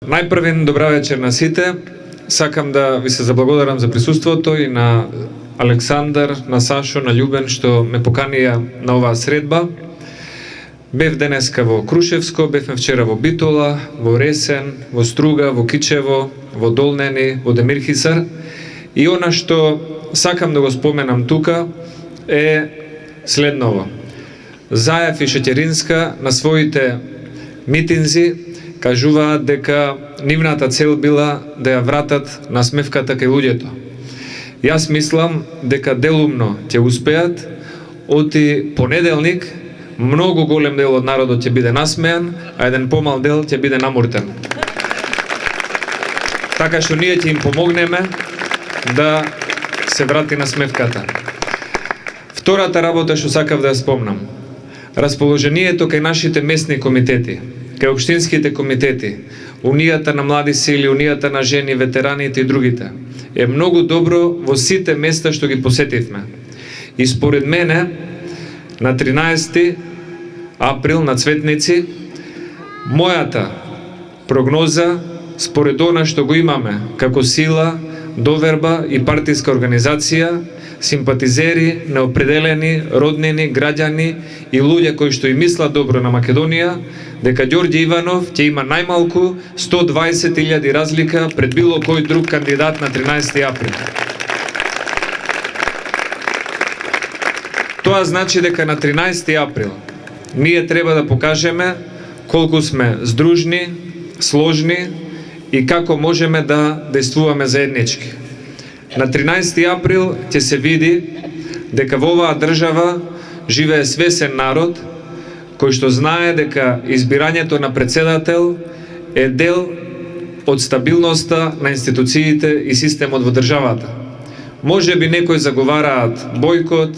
Најпрвен добра вечер на сите. Сакам да ви се заблагодарам за присуството и на Александар, на Сашо, на Љубен што ме поканија на оваа средба. Бев денеска во Крушевско, бевме вчера во Битола, во Ресен, во Струга, во Кичево, во Долнени, во Демирхисар. И она што сакам да го споменам тука е следново. Заев и Шеќеринска на своите митинзи кажуваат дека нивната цел била да ја вратат насмевката кај луѓето. Јас мислам дека делумно ќе успеат, оти понеделник многу голем дел од народот ќе биде насмеан, а еден помал дел ќе биде намуртен. Така што ние ќе им помогнеме да се врати насмевката. Втората работа што сакав да ја спомнам. Расположението кај нашите местни комитети, кај општинските комитети, Унијата на млади сили, Унијата на жени, ветераните и другите, е многу добро во сите места што ги посетивме. И според мене, на 13 април на Цветници, мојата прогноза, според она што го имаме како сила, доверба и партиска организација, симпатизери, неопределени, роднини, граѓани и луѓе кои што и мислат добро на Македонија, дека Ѓорѓе Иванов ќе има најмалку 120.000 разлика пред било кој друг кандидат на 13 април. Тоа значи дека на 13 април ние треба да покажеме колку сме здружни, сложни и како можеме да действуваме заеднички. На 13 април ќе се види дека во оваа држава живее свесен народ кој што знае дека избирањето на председател е дел од стабилноста на институциите и системот во државата. Може би некои заговараат бойкот,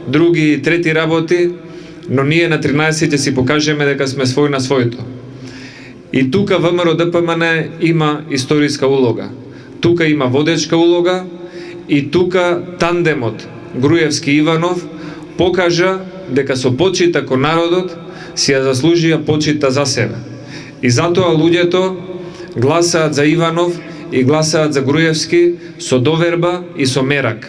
други и трети работи, но ние на 13 ќе си покажеме дека сме свој на своето. И тука ВМРО-ДПМН има историска улога. Тука има водечка улога и тука тандемот Груевски-Иванов покажа дека со почита кон народот си ја заслужија почита за себе. И затоа луѓето гласаат за Иванов и гласаат за Груевски со доверба и со мерак.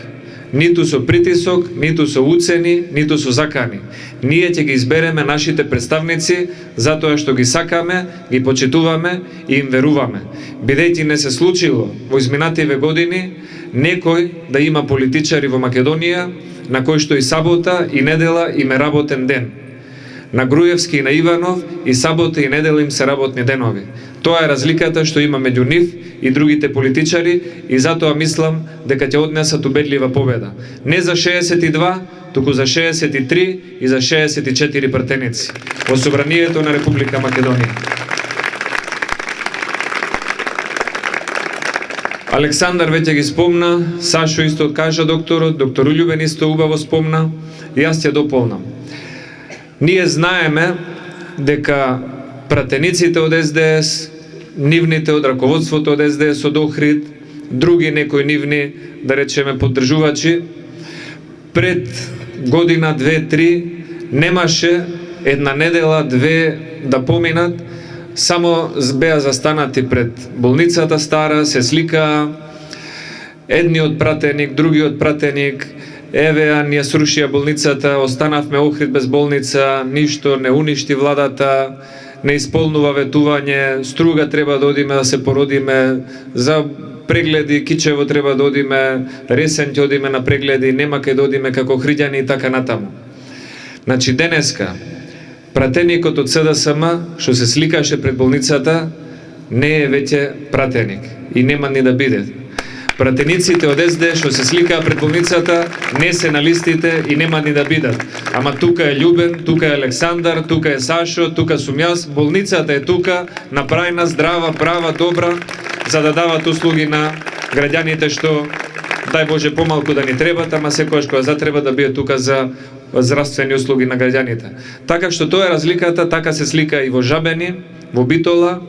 Ниту со притисок, ниту со уцени, ниту со закани. Ние ќе ги избереме нашите представници затоа што ги сакаме, ги почитуваме и им веруваме. Бидејќи не се случило во изминативе години некој да има политичари во Македонија на кој што и сабота и недела им е работен ден. На Груевски и на Иванов и сабота и недела им се работни денови. Тоа е разликата што има меѓу нив и другите политичари и затоа мислам дека ќе однесат убедлива победа. Не за 62, туку за 63 и за 64 пратеници во Собранието на Република Македонија. Александар веќе ги спомна, Сашо исто кажа доктор Љубен исто убаво спомна, и јас ќе дополнам. Ние знаеме дека пратениците од СДС, нивните од раководството од СДС од Охрид, други некои нивни, да речеме, поддржувачи, пред година, 2-3, немаше една недела, 2 да поминат, само беа застанати пред болницата стара, се сликаа, едниот пратеник, другиот пратеник, еве ја срушија болницата, останавме Охрид без болница, ништо не уништи владата, не исполнува ветување, Струга треба да одиме да се породиме, за прегледи Кичево треба да одиме, Ресен ќе одиме на прегледи, нема кај да одиме како Охриѓани и така натаму. Значи денеска, пратеникот од СДСМ што се сликаше пред болницата не е веќе пратеник и нема ни да биде. Пратениците од СД што се сликаа пред болницата не се на листите и нема ни да бидат. Ама тука е Љубен, тука е Александар, тука е Сашо, тука сум јас, болницата е тука, направена, здрава, права, добра, за да дават услуги на граѓаните што, дај Боже, помалку да ни требат, ама секогаш кога затреба да биде тука за здравствени услуги на граѓаните. Така што тоа е разликата, така се слика и во Жабени, во Битола,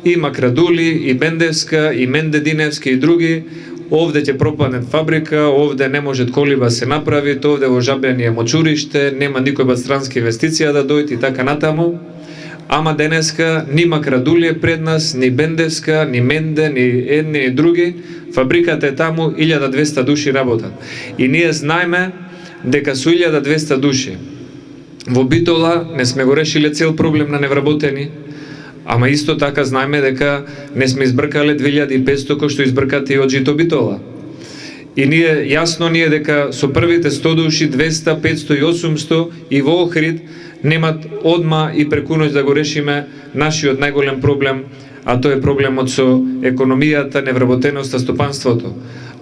и Макрадули, и Бендевска, и Мендединевски и други. Овде ќе пропадне фабрика, овде не може колиба се направи, овде во Жабени е мочуриште, нема никој странски инвестиција да дојде и така натаму. ама денеска нима крадулje пред нас, ни Бендевска, ни Менде, ни едни и други, фабриката е таму, 1200 души работат. И ние знаеме дека со 1200 души во Битола не сме го решиле цел проблем на невработени, ама исто така знаеме дека не сме избркале 2500 кој што избркате и од Жито Битола. И јасно ни е дека со првите 100 души, 200, 500 и 800 и во Охрид немат одма и преку ноќ да го решиме нашиот најголем проблем, а тоа е проблемот со економијата, невработеноста, стопанството.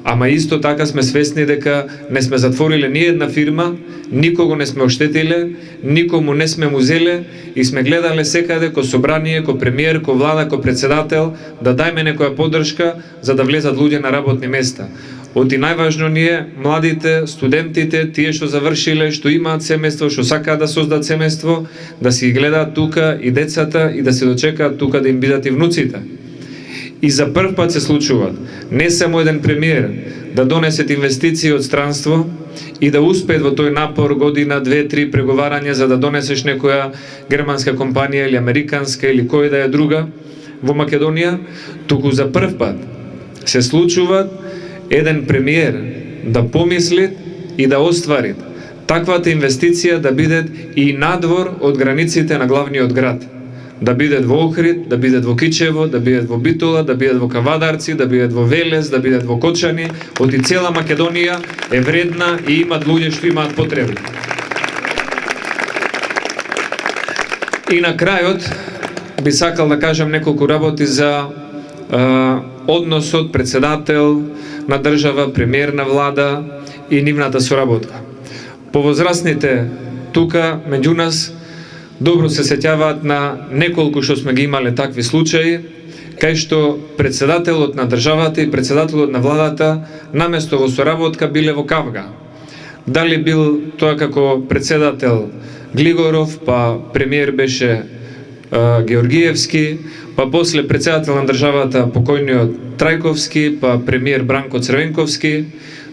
Ама исто така сме свесни дека не сме затвориле ни една фирма, никого не сме оштетиле, никому не сме му зеле и сме гледале секаде ко собрание, ко премиер, ко влада, ко председател да дајме некоја поддршка за да влезат луѓе на работни места. Оти најважно ни е младите, студентите, тие што завршиле, што имаат семејство, што сакаат да создадат семејство, да си гледаат тука и децата и да се дочекаат тука да им бидат и внуците. И за прв пат се случуваат не само еден премиер да донесет инвестиции од странство и да успеат во тој напор година, 2-3 преговарања за да донесеш некоја германска компанија или американска или која да е друга во Македонија, туку за прв пат се случуваат еден премиер да помисли и да оствари таквата инвестиција да биде и надвор од границите на главниот град. Да бидат во Охрид, да бидат во Кичево, да бидат во Битола, да бидат во Кавадарци, да бидат во Велес, да бидат во Кочани, оти цела Македонија е вредна и имат луѓе што имаат потреби. И на крајот би сакал да кажам неколку работи за односот председател на држава, премиер на влада и нивната соработка. Повозрастните тука меѓу нас добро се сеќаваат на неколку што сме ги имале такви случаи, кај што председателот на државата и председателот на владата наместо во соработка биле во кавга. Дали бил тоа како председател Глигоров, па премиер беше Георгиевски, па после председател на државата покојниот Трајковски, па премиер Бранко Црвенковски,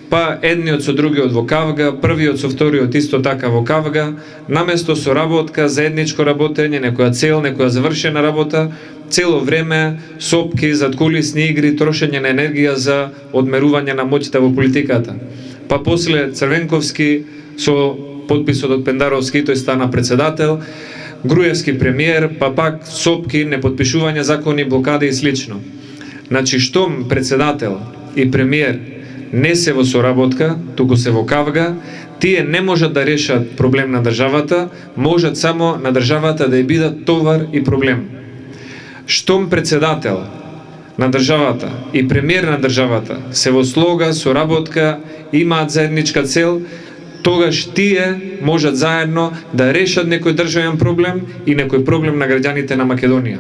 па едниот со другиот во кавга, првиот со вториот исто така во кавга, наместо соработка, заедничко работење, некоја цел, некоја завршена работа, цело време сопки, задкулисни игри, трошење на енергија за одмерување на моќта во политиката. Па после Црвенковски со подписот од Пендаровски тој стана председател, Груевски премиер, па пак сопки, неподпишување закони, блокади и слично. Значи, штом председател и премиер не се во соработка, туку се во кавга, тие не можат да решат проблем на државата, можат само на државата да ја бидат товар и проблем. Штом председател на државата и премиер на државата се во слога, соработка, имаат заедничка цел, тогаш тие можат заедно да решат некој државен проблем и некој проблем на граѓаните на Македонија.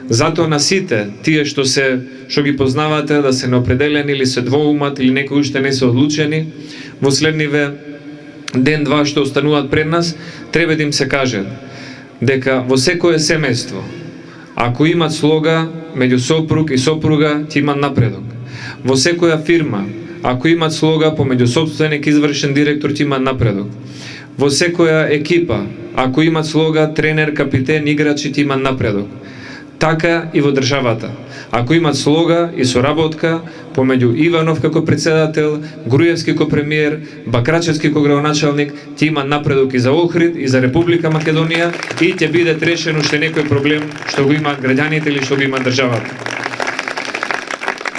Затоа на сите тие што ги познавате да се неопределени или се двоумат или некои уште не се одлучени, во следниве ден-два што остануваат пред нас, треба да им се каже дека во секое семејство, ако имат слога меѓу сопруг и сопруга, ќе имат напредок. Во секоја фирма, ако имат слога помеѓу сопственик и извршен директор, ќе имат напредок. Во секоја екипа, ако имат слога тренер, капитен, играчи, ќе имат напредок. Така и во државата. Ако имат слога и соработка помеѓу Иванов како председател, Груевски како премиер, Бакрачевски како градоначалник, ќе има напредок и за Охрид, и за Република Македонија и ќе биде решен уште некој проблем што го имаат граѓаните или што го има државата.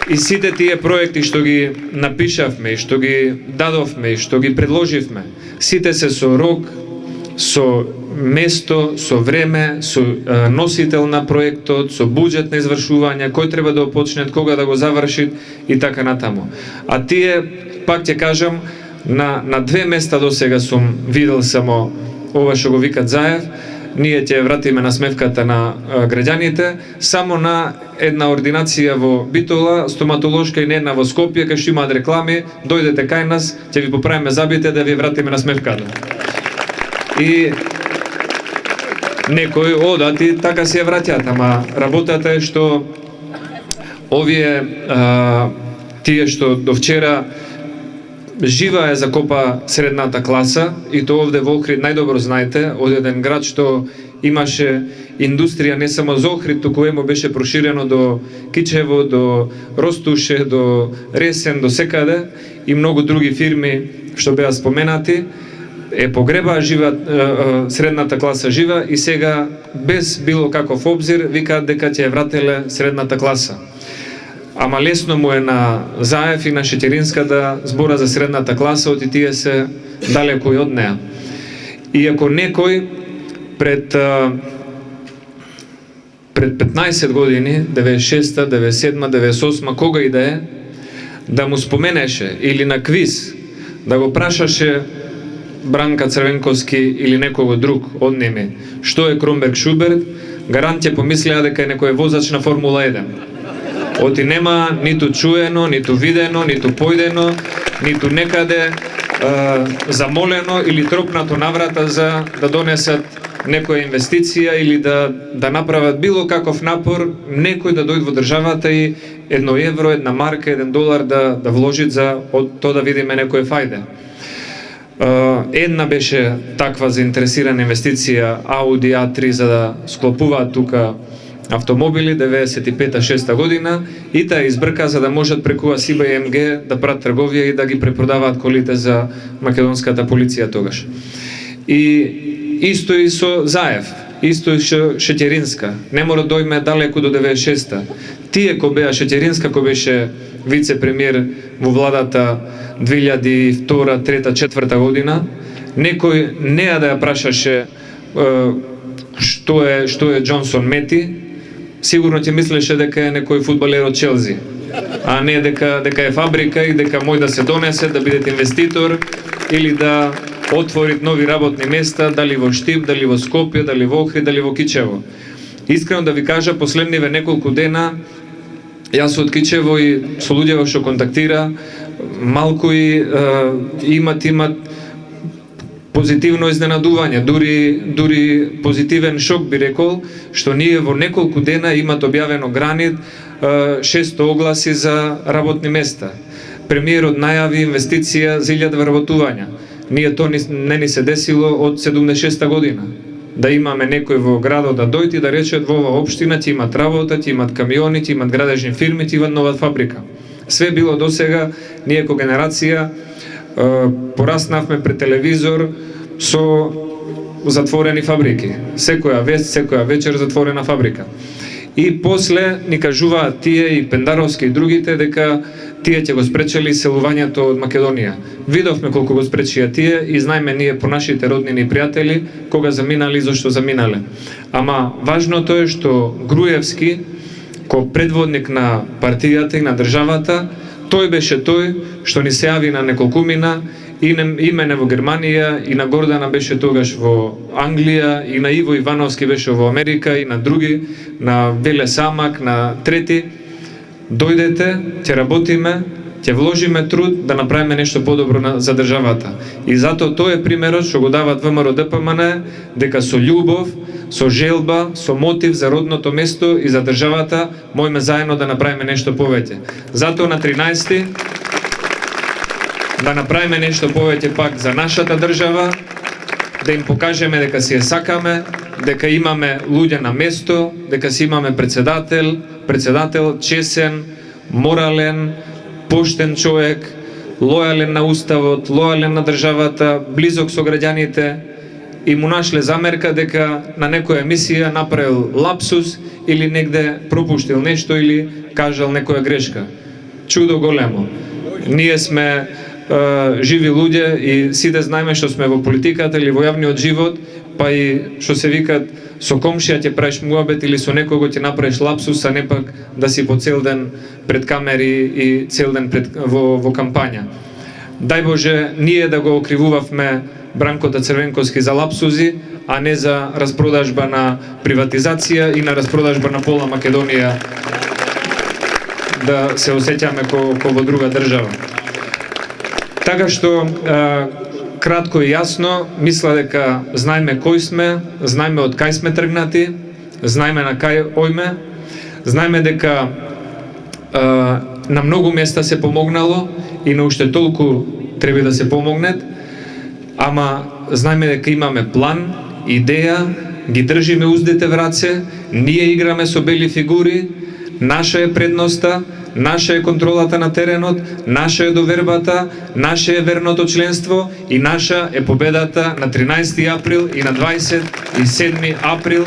И сите тие проекти што ги напишавме, и што ги дадовме, и што ги предложивме, сите се со рок, со место, со време, со носител на проектот, со буџет на извршување, кој треба да го почне, кога да го заврши и така натаму. А тие, пак ќе кажам, на две места до сега сум видел само ова што го викат Заев, ние ќе вратиме на смевката на граѓаните, само на една ординација во Битола, стоматолошка и не една во Скопје, кај што имаат реклами, дојдете кај нас, ќе ви поправиме зъбите да ви вратиме на смевката. И некои одат и така се враќаат, ама работата е што овие тие што до вчера жива е закопа средната класа, и тоа овде во Охрид најдобро знаете, од еден град што имаше индустрија не само за Охрид, туку емо беше проширено до Кичево, до Ростуше, до Ресен, до секаде и многу други фирми што беа споменати, погребаа жива, средната класа жива и сега без било каков обзир викаат дека ќе врателе средната класа. Ама лесно му е на Заев и на Шетеринска да збора за средната класа, оти тие се далеко и од неа. И ако некој пред 15 години, 96-та, 97-та, 98-та, кога и да е, да му споменеше или на квиз, да го прашаше Бранка Црвенковски или некого друг од ними, што е Кромберг Шуберт, гарант ќе помислеа дека е некој возач на Формула 1. Оти нема ниту чуено, ниту видено, ниту појдено, ниту некаде замолено или тропнато наврата за да донесат некоја инвестиција или да направат било каков напор, некој да дојде во државата и €1, €1 марка, $1 да вложит за тоа да видиме некој фајде. Една беше таква заинтересирана инвестиција Audi A3 за да склопуваат тука автомобили 95-6 година и таа избрка за да можат преку Асиба и МГ да прават трговија и да ги препродаваат колите за македонската полиција тогаш. И исто и со Заев, исто и со Шетеринска. Не мора дојме далеку до 96-та. Тие кој беа Шетеринска, кој беше вице-премиер во владата 2002, 3, 4 година, некој неа да ја прашаше што е Джонсон Мети, сигурно ќе мислеше дека е некој фудбалер од Челси, а не дека е фабрика и дека мој да се донесе, да бидете инвеститор или да отворит нови работни места, дали во Штип, дали во Скопје, дали во Охрид, дали во Кичево. Искрено да ви кажа, последниве неколку дена, јас од Кичево и со луѓето што контактира, малку и имат позитивно изненадување, дури позитивен шок би рекол, што ние во неколку дена имат објавено Гранит 600 огласи за работни места. Премиерот најави инвестиција за 1000 вработувања. Ние тоа не ни се десило од 76-та година. Да имаме некој во градот да дојде и да рече во оваа општина ќе имат работа, ќе имат камиони, ќе имат градежни фирми, ќе имат нова фабрика. Све било досега, ние ко генерација пораснавме пред телевизор со затворени фабрики. Секоја вест, секоја вечер затворена фабрика. И после ни кажуваат тие и Пендаровски и другите дека тие ќе го спречели селувањето од Македонија. Видовме колку го спречија тие и знаеме ние по нашите роднини и пријатели кога заминали и зашто заминале. Ама важното е што Груевски, ко предводник на партијата и на државата, тој беше тој што ни се јави на неколкумина и имене во Германија, и на Гордана беше тогаш во Англија, и на Иво Ивановски беше во Америка, и на други, на Веле Самак, на трети. Дојдете, ќе работиме, ќе вложиме труд да направиме нешто подобро за државата. И затоа тој е примерот што го дават ВМРО ДПМН, дека со љубов, со желба, со мотив за родното место и за државата можеме заедно да направиме нешто повеќе. Затоа на 13 да направиме нешто повеќе пак за нашата држава, да им покажеме дека си ја сакаме, дека имаме луѓе на место, дека си имаме председател чесен, морален, поштен човек, лојален на уставот, лојален на државата, близок со граѓаните, и му нашле замерка дека на некоја емисија направил лапсус или негде пропуштил нешто или кажал некоја грешка. Чудо големо. Ние сме живи луѓе и сите знаеме што сме во политиката или во јавниот живот, па и што се викат со комшија ќе правиш муабет или со некого ќе направиш лапсус, а не пак да си по цел ден пред камери и цел ден во кампања. Дај Боже, ние да го окривувавме Бранкота Црвенковски за лапсузи, а не за распродажба на приватизација и на распродажба на пола Македонија, да се осеќаме ко во друга држава. Така што, кратко и јасно, мисла дека знаеме кој сме, знаеме од кај сме тргнати, знаеме на кај ојме, знаеме дека на многу места се помогнало и на уште толку треба да се помогнет, ама знаеме дека имаме план, идеја ги држиме уздите в раце, ние играме со бели фигури, наша е предноста, наша е контролата на теренот, наша е довербата, наша е верното членство и наша е победата на 13 април и на 27 април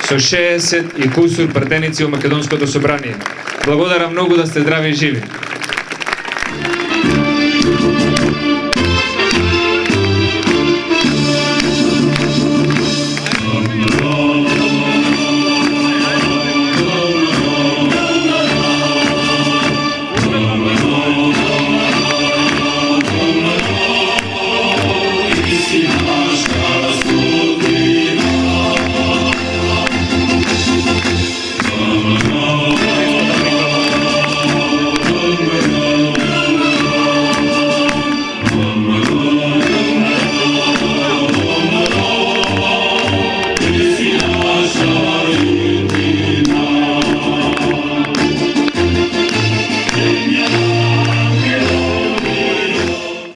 со 60 и кусур пратеници во Македонското собрание. Благодарам многу, да сте здрави и живи.